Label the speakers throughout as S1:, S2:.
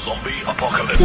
S1: Zombie Apocalypse.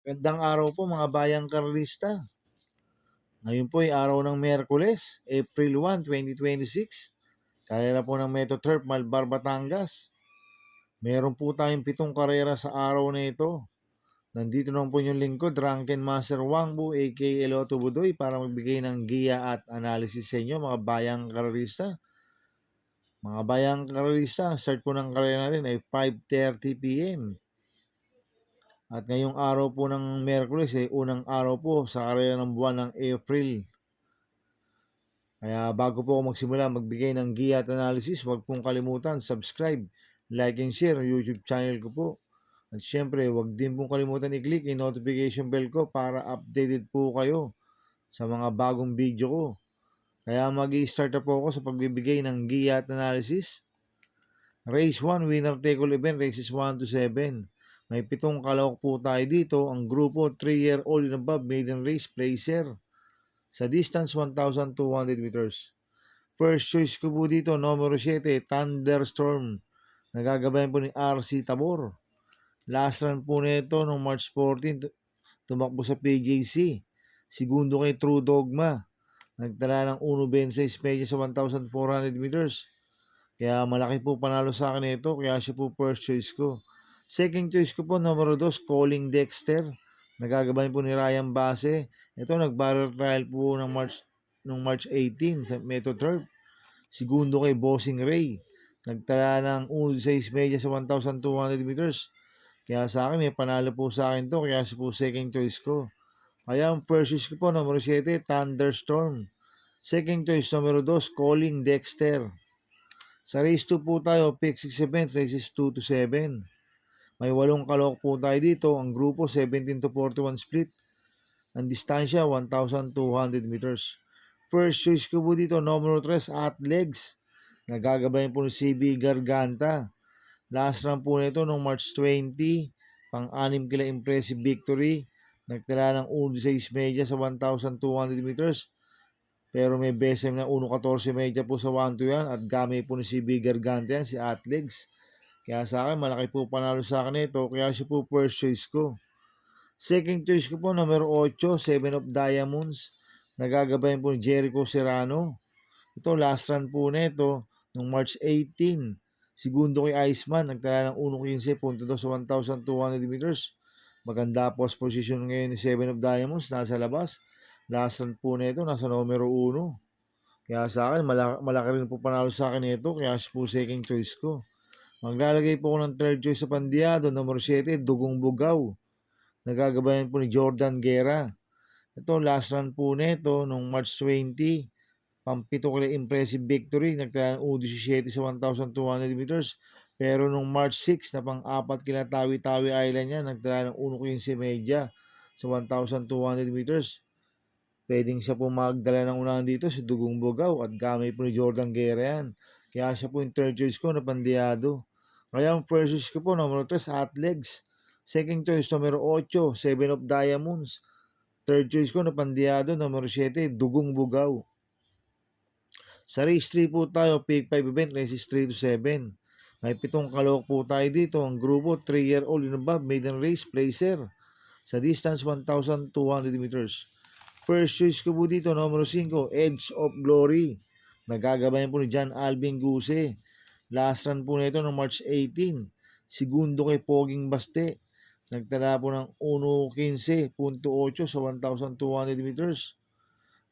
S2: Magandang araw po mga bayang karlista. Ngayon po ay araw ng Miyerkules, April 1, 2026. Karera po ng Metro Turf, Malbar, Batangas. Meron po tayong 7 karera sa araw na ito. Nandito naman po yung lingkod, Drunken Master Wangbu, aka Eloto Budoy, para magbigay ng giya at analysis sa inyo mga bayang karlista. Mga bayang karlista, ang start po ng karera rin ay 5:30 p.m. At ngayong araw po ng Miyerkules ay unang araw po sa karera ng buwan ng April. Kaya bago po ako magsimula magbigay ng giya at analysis, huwag pong kalimutan subscribe, like and share yung YouTube channel ko po. At syempre, huwag din pong kalimutan i-click yung notification bell ko para updated po kayo sa mga bagong video ko. Kaya mag-i-start na po ako sa pagbibigay ng giya at analysis. Race 1, winner take all event, races 1 to 7. May 7 kalahok po tayo dito. Ang grupo 3-year-old and above, maiden race, placer. Sa distance, 1,200 meters. First choice ko po dito, numero 7, Thunderstorm. Nagagabayan po ni RC Tabor. Last run po nito noong March 14, tumakbo sa PJC. Segundo kay True Dogma. Nagtala ng 1.26 medya sa 1,400 meters. Kaya malaki po panalo sa akin ito, kaya siya po first choice ko. Second choice ko po, numero 2, Calling Dexter. Nagagabayan po ni Ryan Base. Ito, nag-barrel trial po ng March 18 sa Metro Turf. Segundo kay Bossing Ray. Nagtala ng 1.6 medya sa 1,200 meters. Kaya sa akin, may panalo po sa akin to, kaya siya po second choice ko. Kaya ang first choice ko po, numero 7, Thunderstorm. Second choice, numero 2, Calling Dexter. Sa race 2 po tayo, pick 6 event, races 2 to 7. May 8 kalahok po tayo dito. Ang grupo 17 to 41 split. Ang distansya 1,200 meters. First choice ko po dito, numero 3, Atlegs. Nagagabayan po ni CB Garganta. Last run po nito noong March 20, pang-6 kila impressive victory. Nagtala ng 1.6 medya sa 1,200 meters. Pero may BSM na 1.14 medya po sa 1-2 yan. At gamay po ni CB Garganta yan, si Atlegs. Kaya sa akin, malaki po panalo sa akin ito. Kaya siya po first choice ko. Second choice ko po, numero 8, 7 of Diamonds. Nagagabayan po ni Jericho Serrano. Ito, last run po nito, noong March 18. Segundo kay Iceman, nagtala ng 1.15.2 sa 1,200 meters. Maganda post position ngayon ni 7 of Diamonds, nasa labas. Last run po nito, nasa numero 1. Kaya sa akin, malaki rin po panalo sa akin ito. Kaya siya po second choice ko. Maglalagay po ako ng third choice sa Pandiado, numero 7, Dugong Bugaw. Nagagabayan po ni Jordan Guerra. Ito, last run po nito noong March 20. Pampito kila impressive victory. Nagtala ng 17 sa 1,200 meters. Pero noong March 6 na pang-4 kila Tawi-Tawi Island yan. Nagtala ng 1.15 medya sa 1,200 meters. Pwedeng siya po magdala ng unahan dito si Dugong Bugaw at gamay po ni Jordan Guerra yan. Kaya siya po yung third choice ko na Pandiado. Kaya ang first choice ko po, numero 3, Atlegs. Second choice, numero 8, 7 of Diamonds. Third choice ko na Pandiado, numero 7, Dugong Bugaw. Sa race 3 po tayo, pick 5 event, races 3 to 7. May 7 kalahok po tayo dito. Ang grupo, 3-year-old and above, maiden race, placer. Sa distance, 1,200 meters. First choice ko po dito, numero 5, Edge of Glory. Nagagabayan po ni John Alvin Guse. Last run po nito noong March 18. Segundo kay Poging Baste. Nagtala po ng 1.15.8 sa 1,200 meters.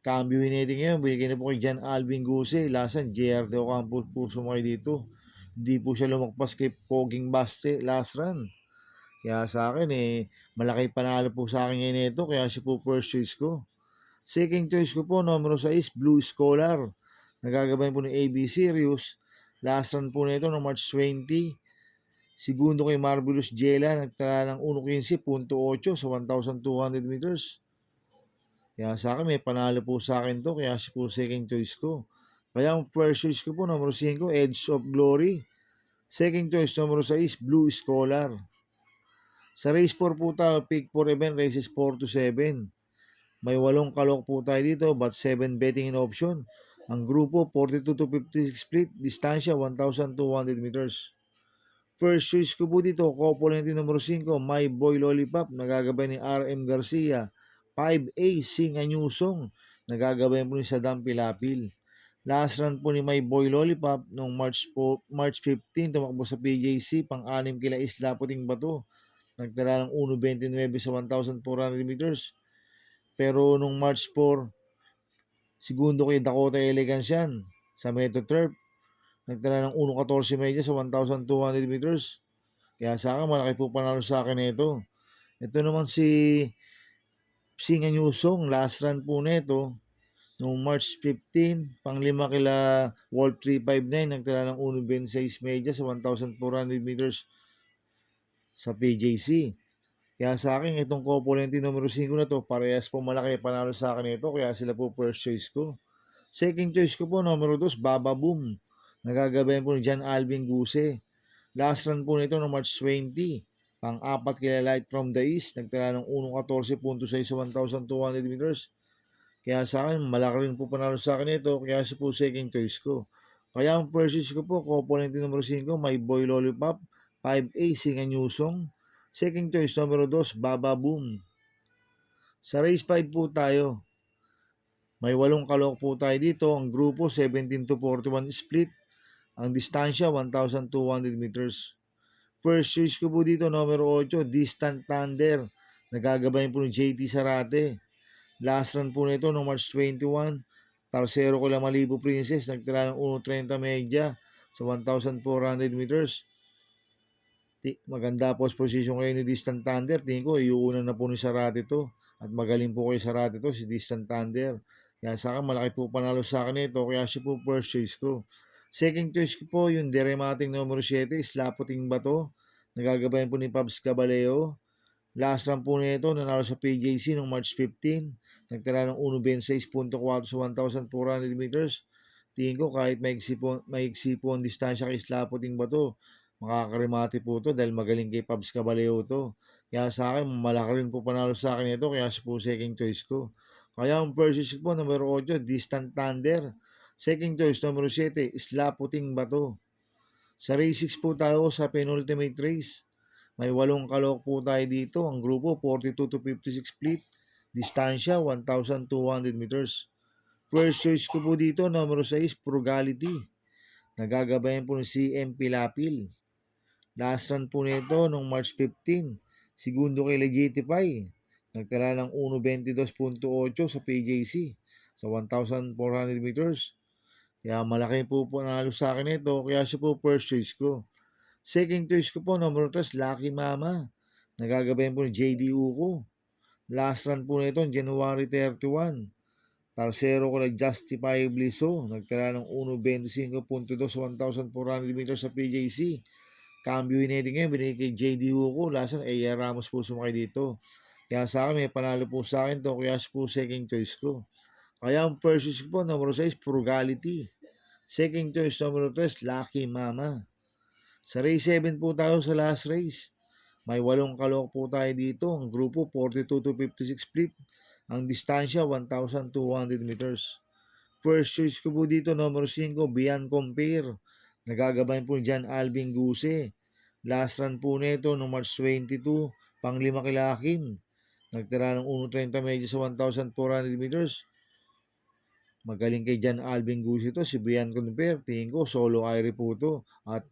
S2: Cambio natin ngayon. Binigyan na po kay John Alvin Guse. Last run, JR de Ocampo po sumakay dito. Hindi po siya lumagpas kay Poging Baste last run. Kaya sa akin, malaki panalo po sa akin ngayon ito. Kaya siya po first choice ko. Second choice ko po, numero 6, Blue Scholar. Nagagabayan po ni AB Sirius. Last run po nito no March 20. Segundo kay Marvelous Jela. Nagtala ng 1.15.8 sa 1,200 meters. Kaya sa akin may panalo po sa akin 'to, kaya siya po second choice ko. Kaya ang first choice ko po numero 5, Edge of Glory. Second choice numero 6, Blue Scholar. Sa race 4 po tayo, pick 4 event, races 4 to 7. May 8 kalok po tayo dito, but 7 betting in option. Ang grupo, 42 to 56 split, distansya 1,200 meters. First choice ko po dito, couple numero 5, My Boy Lollipop, nagagabay ni RM Garcia. 5A, Sing a New Song, nagagabay po ni Sadam Pilapil. Last run po ni My Boy Lollipop noong March 15, tumakbo sa PJC, pang-anim kila Isla Puting Bato. Nagtala ng 1.29 sa 1,400 meters. Pero nung March 4, segundo kay Dakota Elegance yan sa Metro Turf. Nagtala ng 1.14 media sa 1,200 meters. Kaya sa akin, malaki po panalo sa akin ito. Ito naman si Singa Newsong, last run po nito. Noong March 15, pang-5 kila Wolf 359, nagtala ng 1.26 media sa 1,400 meters sa PJC. Kaya sa akin, itong couple numero 5 na to, parehas po malaki panalo sa akin ito, kaya sila po first choice ko. Second choice ko po, numero 2, Baba Boom. Nagagabayan po ni John Alvin Guse. Last run po nito no March 20. Pang-apat kila Light from the East. Nagtala ng 1.14.6 sa 1,200 meters. Kaya sa akin, malaki rin po panalo sa akin ito. Kaya siya po second choice ko. Kaya ang first choice ko po, couple numero 5, My Boy Lollipop. 5A, Sing a New Song. Second choice, numero 2, Baba Boom. Sa race 5 po tayo. May 8 kalok po tayo dito. Ang grupo, 17 to 41 split. Ang distansya, 1,200 meters. First choice ko po dito, numero 8, Distant Thunder. Nagagabayan po ni JT Sarate. Last run po nito, no March 21. Tarsero ko lang Malibu Princess. Nagtala ng 1.30 media sa 1,400 meters. Maganda post position kayo ni Distant Thunder. Tingin ko, iuuna na po ni Sarate to. At magaling po kay Sarate to, si Distant Thunder. Kaya sa akin, malaki po panalo sa akin ito. Kaya siya po first choice ko. Second choice ko po, yung Deremating numero 7, Slaputing Bato. Nagagabayan po ni Pabs Caballeo. Last run po nito, nanalo sa PJC noong March 15. Nagtala ng 1.26.4 sa 1,400 meters. Tingin ko kahit maigsi po ang distansya kay Slaputing Bato, makakarimati po to dahil magaling kay Pabs Caballeo to. Kaya sa akin, malaki rin po panalo sa akin ito, kaya siya po second choice ko. Kaya ang first choice po, numero 8, Distant Thunder. Second choice, numero 7, Slaputing Bato. Sa race 6 po tayo sa penultimate race. May 8 kalok po tayo dito. Ang grupo, 42 to 56 split. Distansya, 1,200 meters. First choice ko po dito, numero 6, Frugality. Nagagabayan po ni CM Pilapil. Last run po nito noong March 15. Segundo kay Legitify. Nagtala ng 1.22.8 sa PJC sa 1,400 meters. Kaya malaki po panalo sa akin ito. Kaya siya po first choice ko. Second choice ko po, number 3, Lucky Mama. Nagagabayan po ni JD Uko. Last run po nito, January 31. Tarsero ko na Justifiably So. Nagtala ng 1.25.2 sa 1,400 meters sa PJC. Cambio heading ngayon, binigay kay JD Uko. Last run, A.R. Ramos po sumakay dito. Kaya sa akin, may panalo po sa akin to. Kaya po second choice ko. Kaya ang first choice ko po, number 6, Frugality. Second choice, number 3, Lucky Mama. Sa race 7 po tayo sa last race. May 8 kalok po tayo dito. Ang grupo 42 to 56 split. Ang distansya 1,200 meters. First choice ko po dito, number 5, Beyond Compare. Nagagabayan po ni John Alvin Guse. Last run po nito no March 22, pang-5 kila Hakim. Nagtira ng 1.30 medyo sa 1,400 meters. Magaling kay John Alvin Guse ito, si Beyond Compare. Tingin ko, solo Irie po ito. At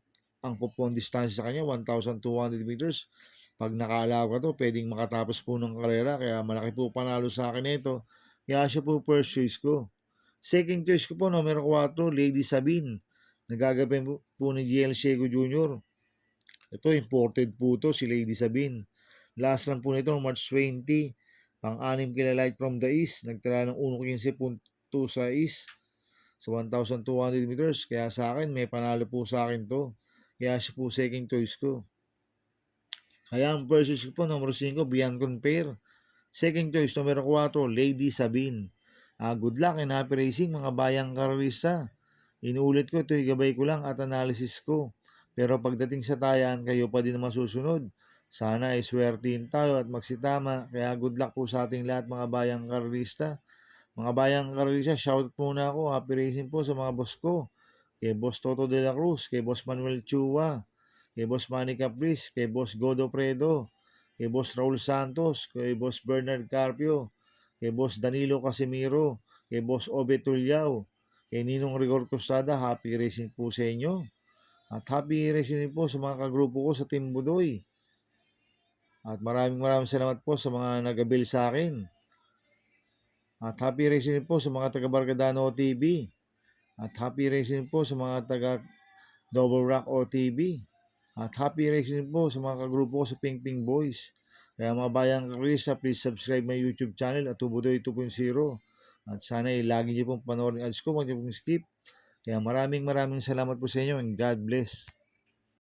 S2: ang kupon distansya sa kanya, 1,200 meters. Pag nakaalaw ka to, pwedeng makatapos po ng karera. Kaya malaki po panalo sa akin ito. Kaya siya po first choice ko. Second choice ko po, numero 4, Lady Sabine. Nagagapin po ni GL Sego Jr. Ito, imported po to, si Lady Sabine. Last run po nito, March 20. Pang-anim kila Light from the East. Nagtala ng 1.15.2 sa East sa 1,200 meters. Kaya sa akin, may panalo po sa akin to. Kaya siya po second choice ko. Kaya ang first choice ko po, number 5, Beyond Compare. Second choice, numero 4, Lady Sabine. Good luck and happy racing mga bayang karalista. Inuulit ko, ito'y gabay ko lang at analysis ko. Pero pagdating sa tayan, kayo pa din naman susunod. Sana ay swertihin tayo at magsitama. Kaya good luck po sa ating lahat mga bayang karalista. Mga bayang karalista, shoutout muna ako. Happy racing po sa mga boss ko. Kay Boss Toto de la Cruz, kay Boss Manuel Chua, kay Boss Manny Capriz, kay Boss Godo Predo, kay Boss Raul Santos, kay Boss Bernard Carpio, kay Boss Danilo Casimiro, kay Boss Obe Tulyao, kay Ninong Rigor Costada. Happy racing po sa inyo. At happy racing po sa mga kagrupo ko sa Team Budoy. At maraming salamat po sa mga nag-avail sa akin. At happy racing po sa mga taga Bargadano TV. At happy racing po sa mga taga Double Rock OTV. At happy racing po sa mga kagrupo ko sa Ping Ping Boys. Kaya mga bayang karista, please subscribe my YouTube channel at Tubudoy 2.0. At sana lagi niyo pong panoorin ads ko, huwag niyo pong skip. Kaya maraming salamat po sa inyo and God bless.